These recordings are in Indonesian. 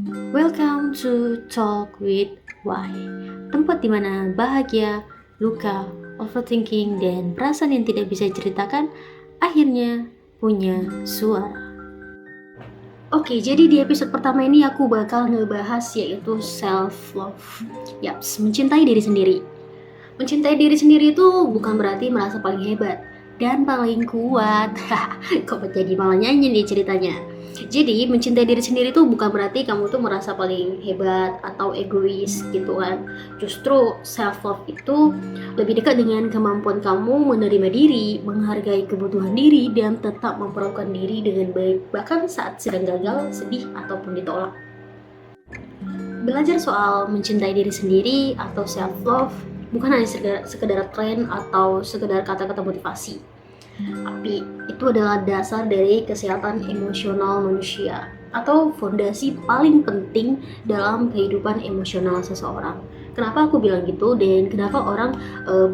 Welcome to Talk with Why, tempat di mana bahagia, luka, overthinking, dan perasaan yang tidak bisa diceritakan akhirnya punya suara. Oke, jadi di episode pertama ini aku bakal ngebahas yaitu self-love. Yaps, mencintai diri sendiri. Mencintai diri sendiri itu bukan berarti merasa paling hebat dan paling kuat. Kok jadi malah nyanyi nih ceritanya. Jadi mencintai diri sendiri itu bukan berarti kamu tuh merasa paling hebat atau egois gitu kan. Justru self love itu lebih dekat dengan kemampuan kamu menerima diri, menghargai kebutuhan diri, dan tetap memperlakukan diri dengan baik bahkan saat sedang gagal, sedih, ataupun ditolak. Belajar soal mencintai diri sendiri atau self love bukan hanya sekedar tren atau sekedar kata-kata motivasi, tapi itu adalah dasar dari kesehatan emosional manusia atau fondasi paling penting dalam kehidupan emosional seseorang. Kenapa aku bilang gitu dan kenapa orang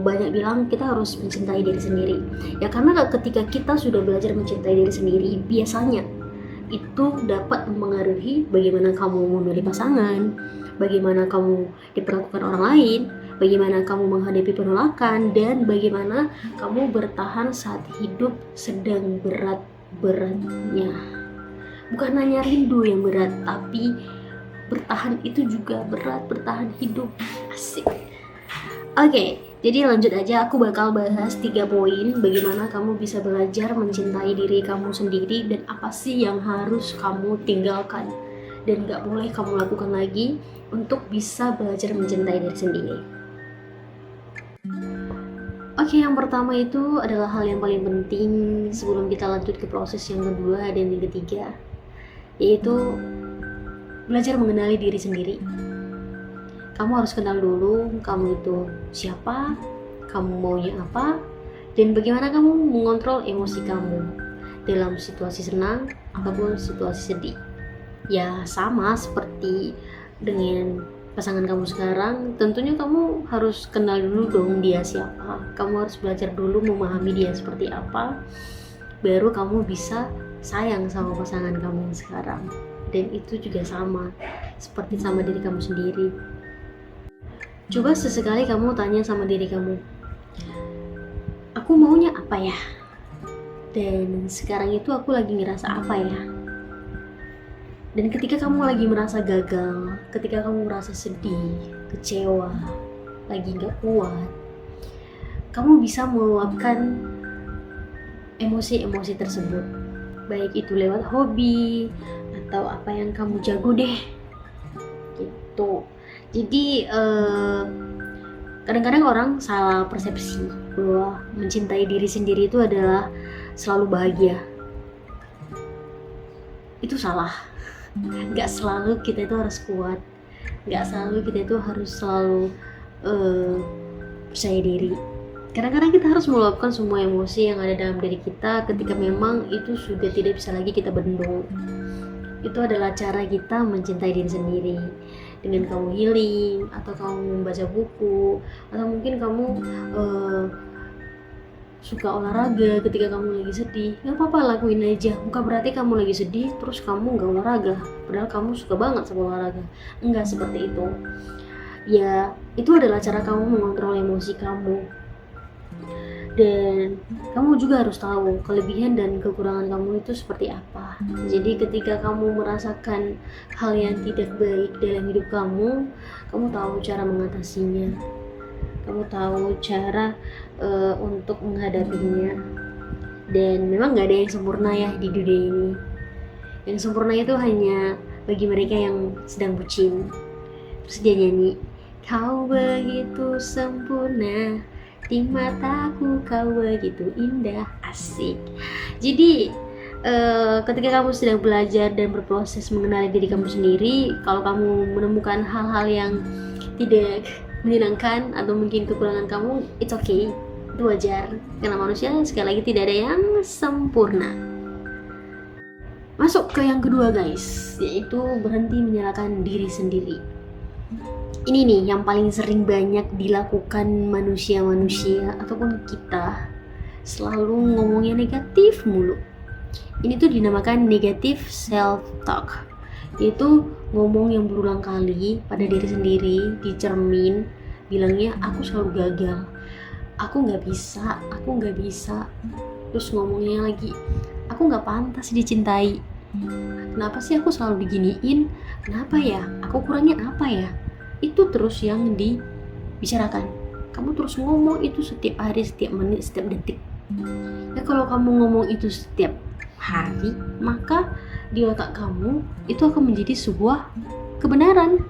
banyak bilang kita harus mencintai diri sendiri? Ya karena ketika kita sudah belajar mencintai diri sendiri, biasanya itu dapat mempengaruhi bagaimana kamu memilih pasangan, bagaimana kamu diperlakukan orang lain, bagaimana kamu menghadapi penolakan, dan bagaimana kamu bertahan saat hidup sedang berat-beratnya. Bukan hanya rindu yang berat, tapi bertahan itu juga berat, bertahan hidup. Asik. Oke, jadi lanjut aja, aku bakal bahas 3 poin bagaimana kamu bisa belajar mencintai diri kamu sendiri dan apa sih yang harus kamu tinggalkan dan gak boleh kamu lakukan lagi untuk bisa belajar mencintai diri sendiri. Oke, yang pertama itu adalah hal yang paling penting sebelum kita lanjut ke proses yang kedua dan yang ketiga, yaitu belajar mengenali diri sendiri. Kamu harus kenal dulu kamu itu siapa, kamu maunya apa, dan bagaimana kamu mengontrol emosi kamu dalam situasi senang ataupun situasi sedih. Ya sama seperti dengan pasangan kamu sekarang, tentunya kamu harus kenal dulu dong dia siapa. Kamu harus belajar dulu memahami dia seperti apa, baru kamu bisa sayang sama pasangan kamu sekarang. Dan itu juga sama, seperti sama diri kamu sendiri. Coba sesekali kamu tanya sama diri kamu, aku maunya apa ya? Dan sekarang itu aku lagi ngerasa apa ya? Dan ketika kamu lagi merasa gagal, ketika kamu merasa sedih, kecewa, lagi gak kuat, kamu bisa meluapkan emosi-emosi tersebut. Baik itu lewat hobi, atau apa yang kamu jago deh. Gitu. Jadi kadang-kadang orang salah persepsi bahwa mencintai diri sendiri itu adalah selalu bahagia. Itu salah. Gak selalu kita itu harus kuat, gak selalu kita itu harus selalu percaya diri. Kadang-kadang kita harus meluapkan semua emosi yang ada dalam diri kita ketika memang itu sudah tidak bisa lagi kita bendung. Itu adalah cara kita mencintai diri sendiri, dengan kamu healing, atau kamu membaca buku, atau mungkin kamu suka olahraga ketika kamu lagi sedih. Gak apa-apa, lakuin aja. Bukan berarti kamu lagi sedih terus kamu gak olahraga, padahal kamu suka banget sama olahraga. Enggak seperti itu. Ya, itu adalah cara kamu mengontrol emosi kamu. Dan kamu juga harus tahu kelebihan dan kekurangan kamu itu seperti apa. Jadi ketika kamu merasakan hal yang tidak baik dalam hidup kamu tahu cara mengatasinya, kamu tahu cara untuk menghadapinya. Dan memang gak ada yang sempurna ya di dunia ini. Yang sempurna itu hanya bagi mereka yang sedang bucin. Terus dia nyanyi, kau begitu sempurna, di mataku kau begitu indah. Asik. Jadi ketika kamu sedang belajar dan berproses mengenali diri kamu sendiri, kalau kamu menemukan hal-hal yang tidak menyenangkan atau mungkin kekurangan kamu, it's okay, itu wajar, karena manusia sekali lagi tidak ada yang sempurna. Masuk ke yang kedua guys, yaitu berhenti menyalahkan diri sendiri. Ini nih yang paling sering banyak dilakukan manusia-manusia ataupun kita, selalu ngomongnya negatif mulu. Ini tuh dinamakan negative self talk. yaitu ngomong yang berulang kali pada diri sendiri di cermin, bilangnya aku selalu gagal, aku nggak bisa, terus ngomongnya lagi aku nggak pantas dicintai, kenapa sih aku selalu diginiin, kenapa ya, aku kurangnya apa ya. Itu terus yang dibicarakan. Kamu terus ngomong itu setiap hari, setiap menit, setiap detik. Ya kalau kamu ngomong itu setiap hari, maka di otak kamu itu akan menjadi sebuah kebenaran.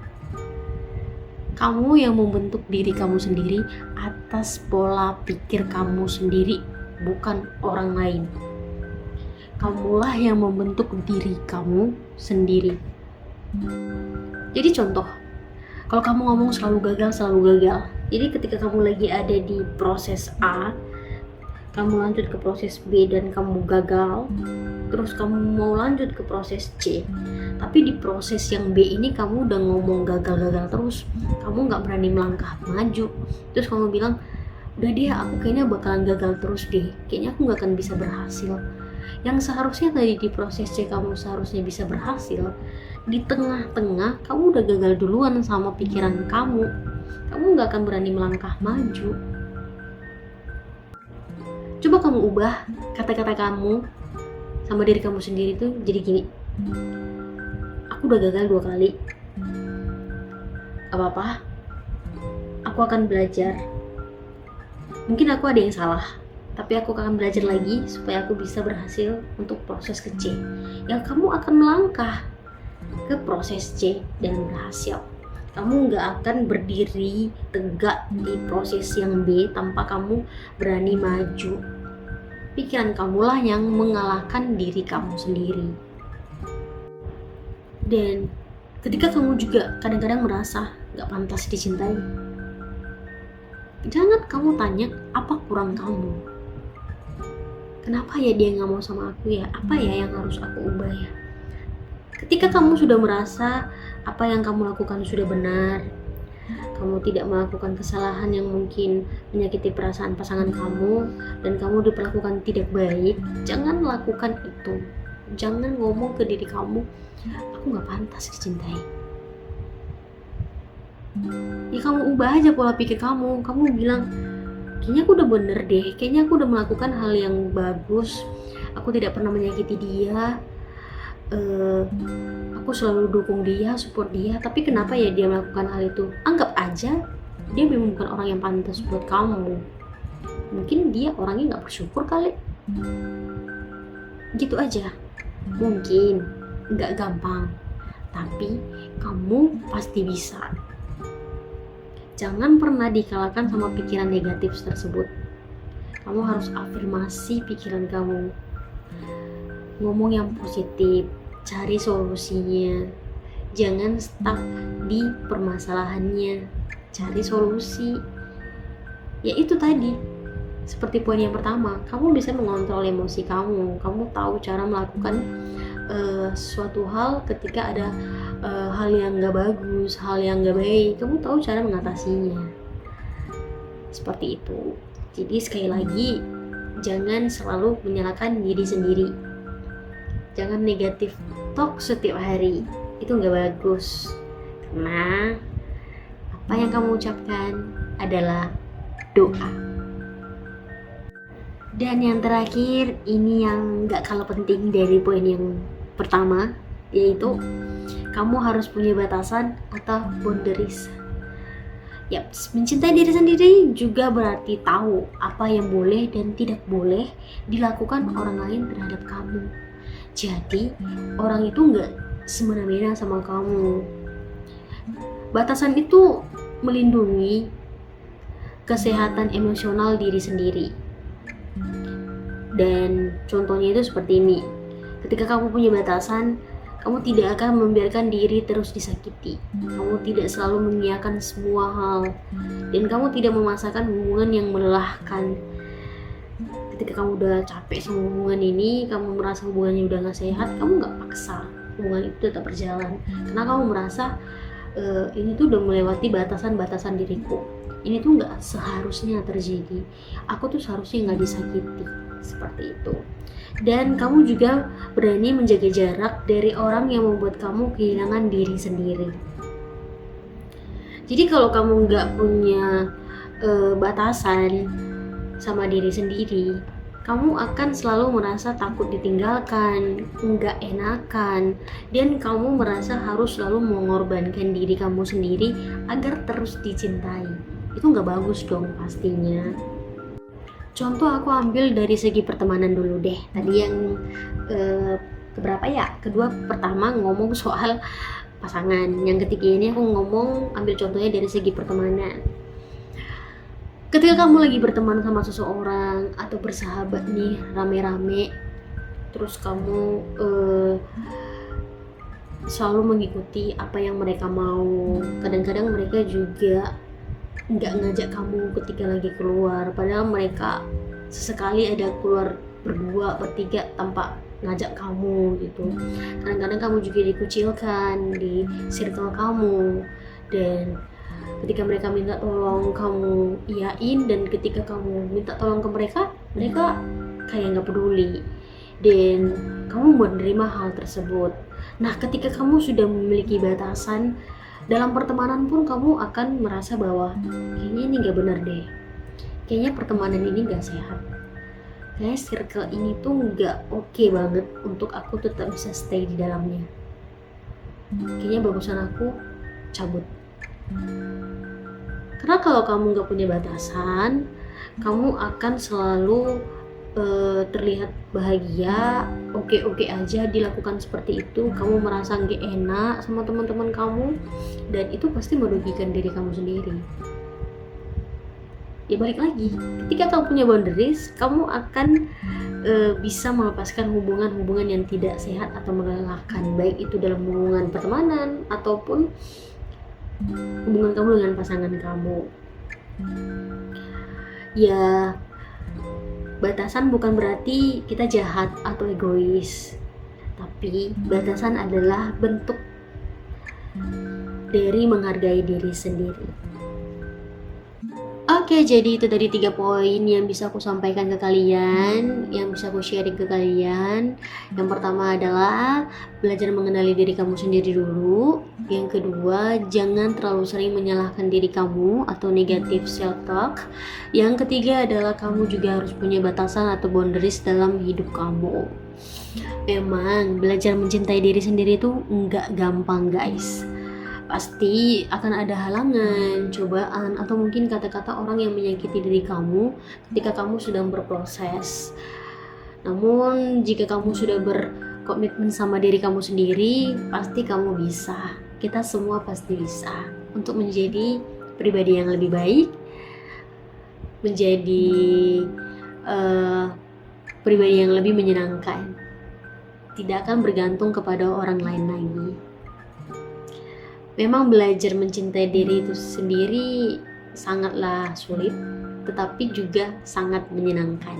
Kamu yang membentuk diri kamu sendiri atas pola pikir kamu sendiri, bukan orang lain. Kamulah yang membentuk diri kamu sendiri. Jadi contoh, kalau kamu ngomong selalu gagal, jadi ketika kamu lagi ada di proses A, kamu lanjut ke proses B dan kamu gagal, terus kamu mau lanjut ke proses C, tapi di proses yang B ini kamu udah ngomong gagal terus, kamu gak berani melangkah maju, terus kamu bilang udah deh, aku kayaknya bakalan gagal terus deh, kayaknya aku gak akan bisa berhasil. Yang seharusnya tadi di proses C kamu seharusnya bisa berhasil, di tengah-tengah kamu udah gagal duluan sama pikiran kamu gak akan berani melangkah maju. Coba kamu ubah kata-kata kamu sama diri kamu sendiri tuh jadi gini, aku udah gagal 2 kali, gak apa-apa, aku akan belajar, mungkin aku ada yang salah, tapi aku akan belajar lagi supaya aku bisa berhasil untuk proses ke C. Yang kamu akan melangkah ke proses C dan berhasil. Kamu gak akan berdiri tegak di proses yang B tanpa kamu berani maju. Pikiran kamulah yang mengalahkan diri kamu sendiri. Dan ketika kamu juga kadang-kadang merasa gak pantas dicintai, jangan kamu tanya apa kurang kamu. Kenapa ya dia gak mau sama aku ya? Apa ya yang harus aku ubah ya? Ketika kamu sudah merasa apa yang kamu lakukan sudah benar, kamu tidak melakukan kesalahan yang mungkin menyakiti perasaan pasangan kamu, dan kamu diperlakukan tidak baik, jangan lakukan itu. Jangan ngomong ke diri kamu, aku gak pantas dicintai. Ya kamu ubah aja pola pikir kamu. Kamu bilang, kayaknya aku udah bener deh, kayaknya aku udah melakukan hal yang bagus, aku tidak pernah menyakiti dia, aku selalu dukung dia, support dia, tapi kenapa ya dia melakukan hal itu? Anggap aja dia memang bukan orang yang pantas buat kamu, mungkin dia orangnya gak bersyukur kali. Gitu aja. Mungkin gak gampang, tapi kamu pasti bisa. Jangan pernah dikalahkan sama pikiran negatif tersebut. Kamu harus afirmasi pikiran kamu. Ngomong yang positif, cari solusinya. Jangan stuck di permasalahannya, cari solusi. Ya itu tadi, seperti poin yang pertama, kamu bisa mengontrol emosi kamu. Kamu tahu cara melakukan suatu hal ketika ada hal yang gak bagus, hal yang gak baik, kamu tahu cara mengatasinya. Seperti itu. Jadi sekali lagi, jangan selalu menyalahkan diri sendiri. Jangan negatif talk setiap hari, itu gak bagus. Karena apa yang kamu ucapkan adalah doa. Dan yang terakhir, ini yang gak kalah penting dari poin yang pertama, yaitu kamu harus punya batasan atau boundaries. Yap, mencintai diri sendiri juga berarti tahu apa yang boleh dan tidak boleh dilakukan orang lain terhadap kamu. Jadi orang itu gak semena-mena sama kamu. Batasan itu melindungi kesehatan emosional diri sendiri. Dan contohnya itu seperti ini. Ketika kamu punya batasan, kamu tidak akan membiarkan diri terus disakiti. Kamu tidak selalu mengiyakan semua hal, dan kamu tidak memaksakan hubungan yang melelahkan. Ketika kamu udah capek sama hubungan ini, kamu merasa hubungannya udah gak sehat, kamu gak paksa hubungan itu tetap berjalan. Karena kamu merasa ini tuh udah melewati batasan-batasan diriku. Ini tuh gak seharusnya terjadi. Aku tuh seharusnya gak disakiti. seperti itu. Dan kamu juga berani menjaga jarak dari orang yang membuat kamu kehilangan diri sendiri. Jadi kalau kamu nggak punya batasan sama diri sendiri, kamu akan selalu merasa takut ditinggalkan, nggak enakan, dan kamu merasa harus selalu mengorbankan diri kamu sendiri agar terus dicintai. Itu nggak bagus dong pastinya. Contoh aku ambil dari segi pertemanan dulu deh. Tadi yang keberapa ya? Kedua, pertama ngomong soal pasangan. Yang ketiga ini aku ngomong ambil contohnya dari segi pertemanan. Ketika kamu lagi berteman sama seseorang atau bersahabat nih rame-rame, terus kamu selalu mengikuti apa yang mereka mau. Kadang-kadang mereka juga nggak ngajak kamu ketika lagi keluar, padahal mereka sesekali ada keluar berdua, bertiga tanpa ngajak kamu gitu. Kadang-kadang kamu juga dikucilkan di circle kamu, dan ketika mereka minta tolong kamu iyain, dan ketika kamu minta tolong ke mereka, mereka kayak nggak peduli, dan kamu menerima hal tersebut. Nah, ketika kamu sudah memiliki batasan dalam pertemanan pun, kamu akan merasa bahwa kayaknya ini nggak benar deh, kayaknya pertemanan ini nggak sehat, kayaknya circle ini tuh nggak oke banget untuk aku tetap bisa stay di dalamnya, kayaknya bagusan aku cabut. Karena kalau kamu nggak punya batasan, kamu akan selalu terlihat bahagia, oke-oke aja dilakukan seperti itu. Kamu merasa nggak enak sama teman-teman kamu, dan itu pasti merugikan diri kamu sendiri. Ya balik lagi, ketika kamu punya boundaries, kamu akan bisa melepaskan hubungan-hubungan yang tidak sehat atau melelahkan, baik itu dalam hubungan pertemanan ataupun hubungan kamu dengan pasangan kamu. Ya, batasan bukan berarti kita jahat atau egois, tapi batasan adalah bentuk dari menghargai diri sendiri. Oke, jadi itu tadi 3 poin yang bisa aku sampaikan ke kalian, yang bisa aku sharing ke kalian. Yang pertama adalah belajar mengenali diri kamu sendiri dulu. Yang kedua, jangan terlalu sering menyalahkan diri kamu atau negative self-talk. Yang ketiga adalah kamu juga harus punya batasan atau boundaries dalam hidup kamu. Memang belajar mencintai diri sendiri itu nggak gampang, guys. Pasti akan ada halangan, cobaan, atau mungkin kata-kata orang yang menyakiti diri kamu ketika kamu sedang berproses. Namun jika kamu sudah berkomitmen sama diri kamu sendiri, pasti kamu bisa. Kita semua pasti bisa untuk menjadi pribadi yang lebih baik, menjadi pribadi yang lebih menyenangkan. Tidak akan bergantung kepada orang lain lagi. Memang belajar mencintai diri itu sendiri sangatlah sulit, tetapi juga sangat menyenangkan.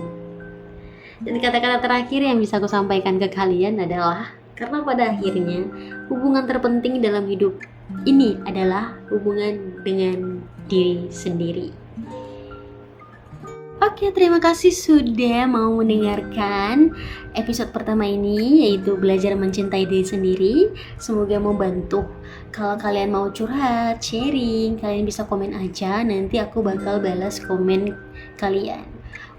Dan kata-kata terakhir yang bisa aku sampaikan ke kalian adalah, karena pada akhirnya hubungan terpenting dalam hidup ini adalah hubungan dengan diri sendiri. Oke, terima kasih sudah mau mendengarkan episode pertama ini, yaitu belajar mencintai diri sendiri. Semoga membantu. Kalau kalian mau curhat, sharing, kalian bisa komen aja. Nanti aku bakal balas komen kalian.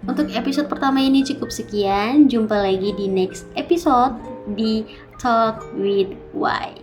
Untuk episode pertama ini cukup sekian. Jumpa lagi di next episode di Talk with Why.